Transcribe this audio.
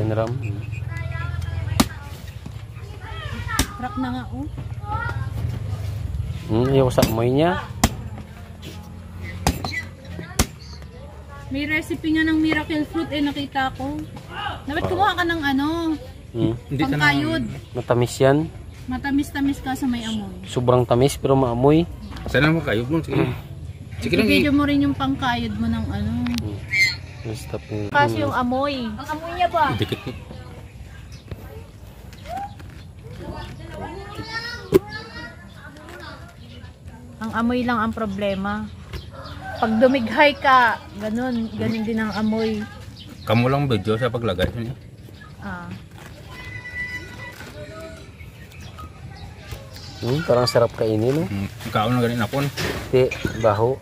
Sinram. Crack na nga, oh. Ayaw sa amoy niya. May recipe nga ng miracle fruit nakita ko. Dapat kumuha ka ng pangkayod. Matamis yan. Matamis-tamis ka sa may amoy. Sobrang tamis pero maamoy. Sana mo kayo mo. Sige. Sige lang. I-video mo rin yung pangkayod mo ng Stop. Kasi yung amoy. Ang amoy niya ba? Dikit. Ang amoy lang ang problema. Pag dumighay ka, ganun din ang amoy. Kamu lang video sa paglagay niya. Parang sarap kainin, no? Kaon na ganin apon. Di, baho.